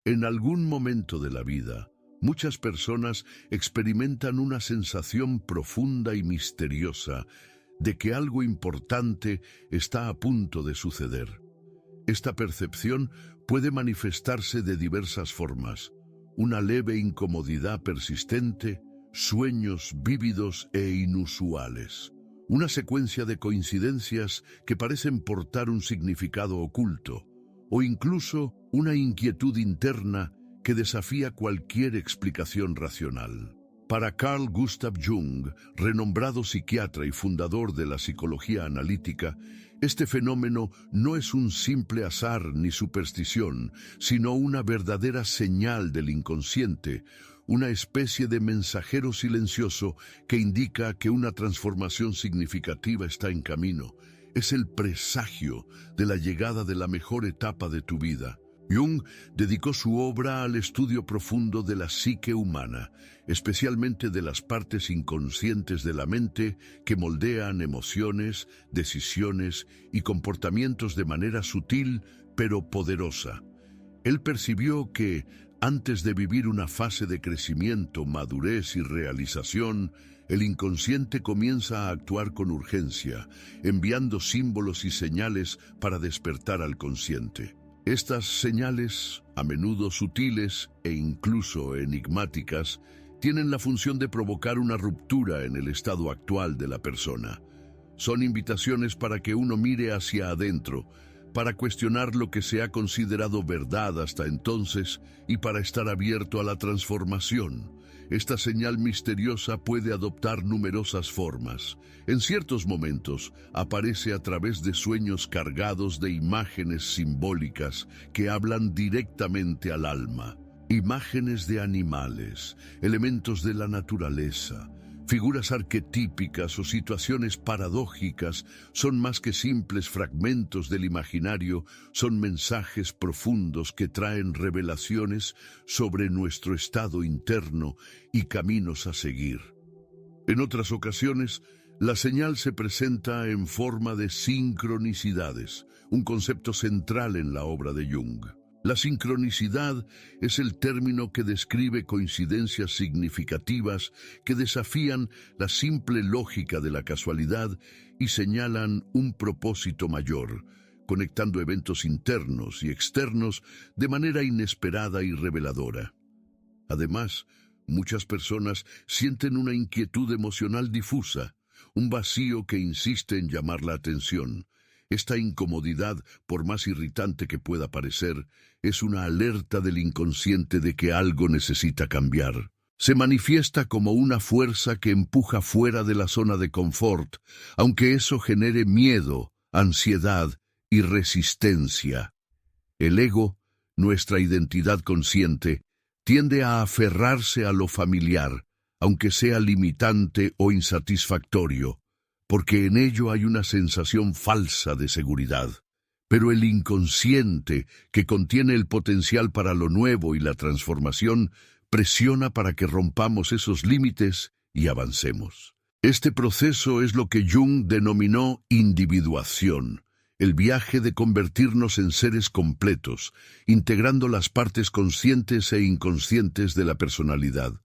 En algún momento de la vida, muchas personas experimentan una sensación profunda y misteriosa de que algo importante está a punto de suceder. Esta percepción puede manifestarse de diversas formas: una leve incomodidad persistente, sueños vívidos e inusuales, una secuencia de coincidencias que parecen portar un significado oculto, o incluso una inquietud interna que desafía cualquier explicación racional. Para Carl Gustav Jung, renombrado psiquiatra y fundador de la psicología analítica, este fenómeno no es un simple azar ni superstición, sino una verdadera señal del inconsciente, una especie de mensajero silencioso que indica que una transformación significativa está en camino. Es el presagio de la llegada de la mejor etapa de tu vida. Jung dedicó su obra al estudio profundo de la psique humana, especialmente de las partes inconscientes de la mente que moldean emociones, decisiones y comportamientos de manera sutil pero poderosa. Él percibió que, antes de vivir una fase de crecimiento, madurez y realización, el inconsciente comienza a actuar con urgencia, enviando símbolos y señales para despertar al consciente. Estas señales, a menudo sutiles e incluso enigmáticas, tienen la función de provocar una ruptura en el estado actual de la persona. Son invitaciones para que uno mire hacia adentro, para cuestionar lo que se ha considerado verdad hasta entonces y para estar abierto a la transformación. Esta señal misteriosa puede adoptar numerosas formas. En ciertos momentos aparece a través de sueños cargados de imágenes simbólicas que hablan directamente al alma. Imágenes de animales, elementos de la naturaleza, figuras arquetípicas o situaciones paradójicas son más que simples fragmentos del imaginario, son mensajes profundos que traen revelaciones sobre nuestro estado interno y caminos a seguir. En otras ocasiones, la señal se presenta en forma de sincronicidades, un concepto central en la obra de Jung. La sincronicidad es el término que describe coincidencias significativas que desafían la simple lógica de la casualidad y señalan un propósito mayor, conectando eventos internos y externos de manera inesperada y reveladora. Además, muchas personas sienten una inquietud emocional difusa, un vacío que insiste en llamar la atención. Esta incomodidad, por más irritante que pueda parecer, es una alerta del inconsciente de que algo necesita cambiar. Se manifiesta como una fuerza que empuja fuera de la zona de confort, aunque eso genere miedo, ansiedad y resistencia. El ego, nuestra identidad consciente, tiende a aferrarse a lo familiar, aunque sea limitante o insatisfactorio, porque en ello hay una sensación falsa de seguridad. Pero el inconsciente, que contiene el potencial para lo nuevo y la transformación, presiona para que rompamos esos límites y avancemos. Este proceso es lo que Jung denominó individuación, el viaje de convertirnos en seres completos, integrando las partes conscientes e inconscientes de la personalidad.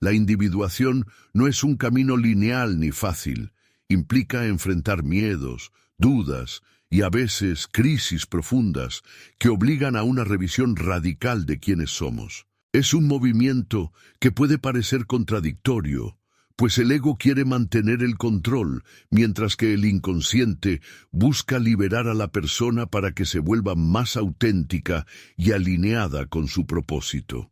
La individuación no es un camino lineal ni fácil. Implica enfrentar miedos, dudas y a veces crisis profundas que obligan a una revisión radical de quiénes somos. Es un movimiento que puede parecer contradictorio, pues el ego quiere mantener el control, mientras que el inconsciente busca liberar a la persona para que se vuelva más auténtica y alineada con su propósito.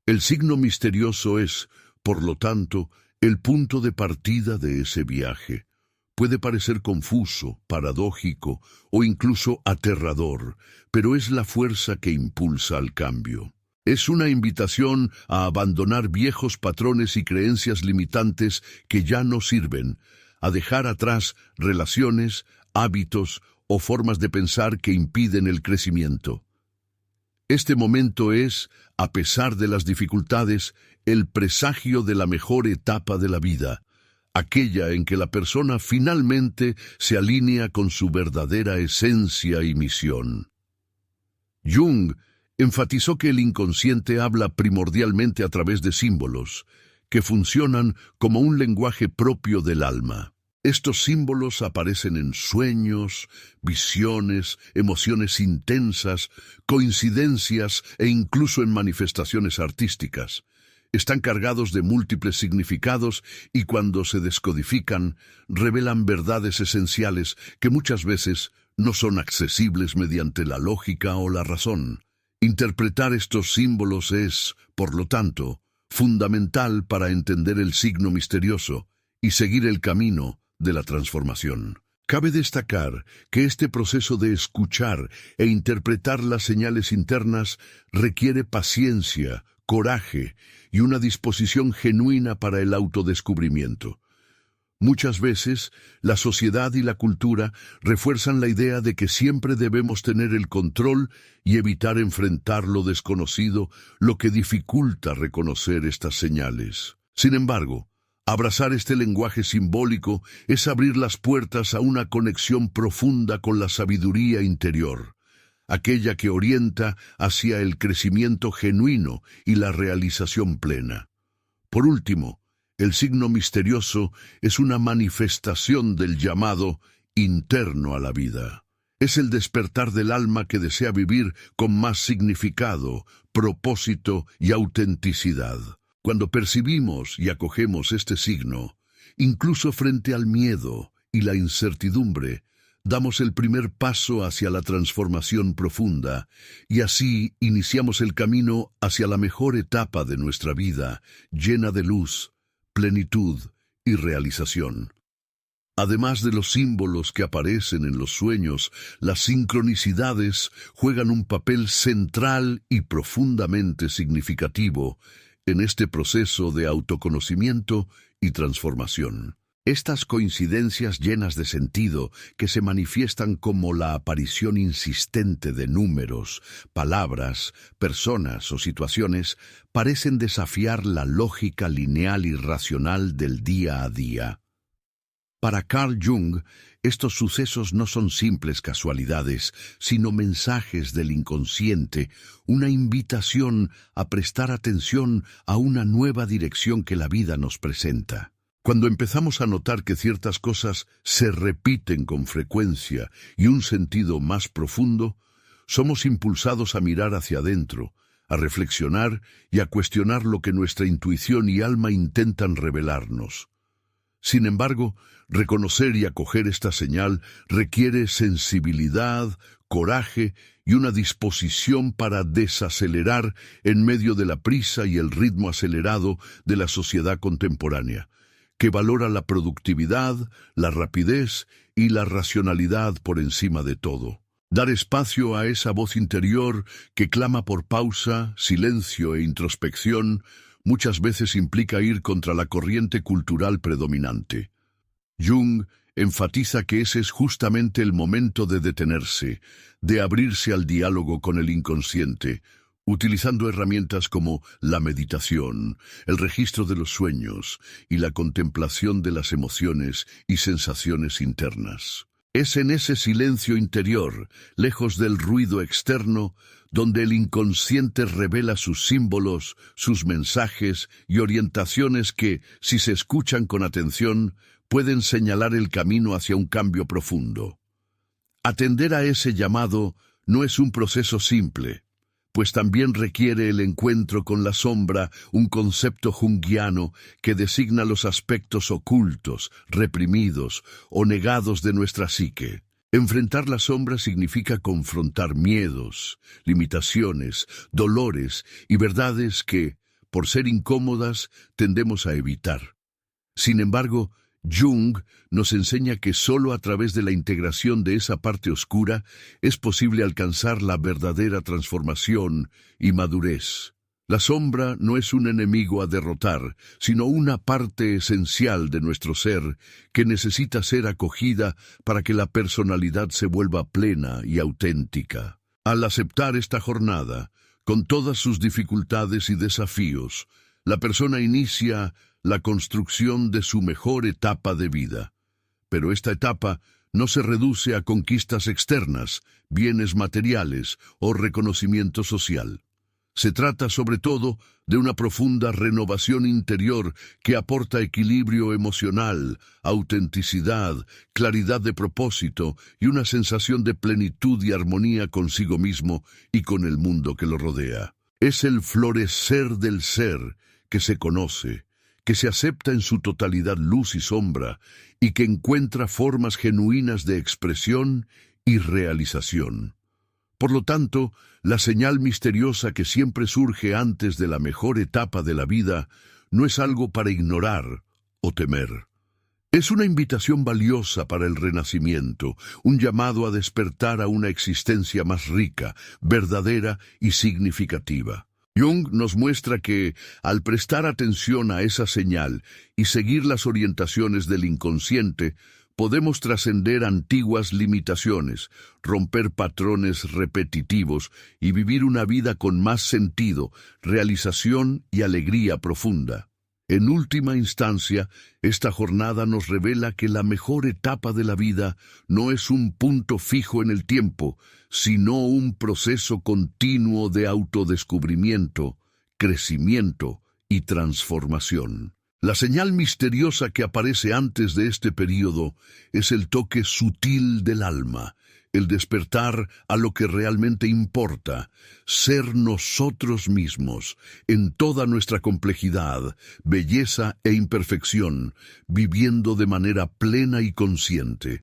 El signo misterioso es, por lo tanto, el punto de partida de ese viaje. Puede parecer confuso, paradójico o incluso aterrador, pero es la fuerza que impulsa al cambio. Es una invitación a abandonar viejos patrones y creencias limitantes que ya no sirven, a dejar atrás relaciones, hábitos o formas de pensar que impiden el crecimiento. Este momento es, a pesar de las dificultades, el presagio de la mejor etapa de la vida, aquella en que la persona finalmente se alinea con su verdadera esencia y misión. Jung enfatizó que el inconsciente habla primordialmente a través de símbolos, que funcionan como un lenguaje propio del alma. Estos símbolos aparecen en sueños, visiones, emociones intensas, coincidencias e incluso en manifestaciones artísticas. Están cargados de múltiples significados y cuando se descodifican, revelan verdades esenciales que muchas veces no son accesibles mediante la lógica o la razón. Interpretar estos símbolos es, por lo tanto, fundamental para entender el signo misterioso y seguir el camino de la transformación. Cabe destacar que este proceso de escuchar e interpretar las señales internas requiere paciencia, coraje y una disposición genuina para el autodescubrimiento. Muchas veces, la sociedad y la cultura refuerzan la idea de que siempre debemos tener el control y evitar enfrentar lo desconocido, lo que dificulta reconocer estas señales. Sin embargo, abrazar este lenguaje simbólico es abrir las puertas a una conexión profunda con la sabiduría interior, aquella que orienta hacia el crecimiento genuino y la realización plena. Por último, el signo misterioso es una manifestación del llamado interno a la vida. Es el despertar del alma que desea vivir con más significado, propósito y autenticidad. Cuando percibimos y acogemos este signo, incluso frente al miedo y la incertidumbre, damos el primer paso hacia la transformación profunda y así iniciamos el camino hacia la mejor etapa de nuestra vida, llena de luz, plenitud y realización. Además de los símbolos que aparecen en los sueños, las sincronicidades juegan un papel central y profundamente significativo en este proceso de autoconocimiento y transformación. Estas coincidencias llenas de sentido que se manifiestan como la aparición insistente de números, palabras, personas o situaciones parecen desafiar la lógica lineal y racional del día a día. Para Carl Jung, estos sucesos no son simples casualidades, sino mensajes del inconsciente, una invitación a prestar atención a una nueva dirección que la vida nos presenta. Cuando empezamos a notar que ciertas cosas se repiten con frecuencia y un sentido más profundo, somos impulsados a mirar hacia adentro, a reflexionar y a cuestionar lo que nuestra intuición y alma intentan revelarnos. Sin embargo, reconocer y acoger esta señal requiere sensibilidad, coraje y una disposición para desacelerar en medio de la prisa y el ritmo acelerado de la sociedad contemporánea, que valora la productividad, la rapidez y la racionalidad por encima de todo. Dar espacio a esa voz interior que clama por pausa, silencio e introspección muchas veces implica ir contra la corriente cultural predominante. Jung enfatiza que ese es justamente el momento de detenerse, de abrirse al diálogo con el inconsciente, utilizando herramientas como la meditación, el registro de los sueños y la contemplación de las emociones y sensaciones internas. Es en ese silencio interior, lejos del ruido externo, donde el inconsciente revela sus símbolos, sus mensajes y orientaciones que, si se escuchan con atención, pueden señalar el camino hacia un cambio profundo. Atender a ese llamado no es un proceso simple, pues también requiere el encuentro con la sombra, un concepto junguiano que designa los aspectos ocultos, reprimidos o negados de nuestra psique. Enfrentar la sombra significa confrontar miedos, limitaciones, dolores y verdades que, por ser incómodas, tendemos a evitar. Sin embargo, Jung nos enseña que solo a través de la integración de esa parte oscura es posible alcanzar la verdadera transformación y madurez. La sombra no es un enemigo a derrotar, sino una parte esencial de nuestro ser que necesita ser acogida para que la personalidad se vuelva plena y auténtica. Al aceptar esta jornada, con todas sus dificultades y desafíos, la persona inicia la construcción de su mejor etapa de vida. Pero esta etapa no se reduce a conquistas externas, bienes materiales o reconocimiento social. Se trata sobre todo de una profunda renovación interior que aporta equilibrio emocional, autenticidad, claridad de propósito y una sensación de plenitud y armonía consigo mismo y con el mundo que lo rodea. Es el florecer del ser que se conoce, que se acepta en su totalidad luz y sombra y que encuentra formas genuinas de expresión y realización. Por lo tanto, la señal misteriosa que siempre surge antes de la mejor etapa de la vida no es algo para ignorar o temer. Es una invitación valiosa para el renacimiento, un llamado a despertar a una existencia más rica, verdadera y significativa. Jung nos muestra que, al prestar atención a esa señal y seguir las orientaciones del inconsciente, podemos trascender antiguas limitaciones, romper patrones repetitivos y vivir una vida con más sentido, realización y alegría profunda. En última instancia, esta jornada nos revela que la mejor etapa de la vida no es un punto fijo en el tiempo, sino un proceso continuo de autodescubrimiento, crecimiento y transformación. La señal misteriosa que aparece antes de este período es el toque sutil del alma, el despertar a lo que realmente importa, ser nosotros mismos, en toda nuestra complejidad, belleza e imperfección, viviendo de manera plena y consciente.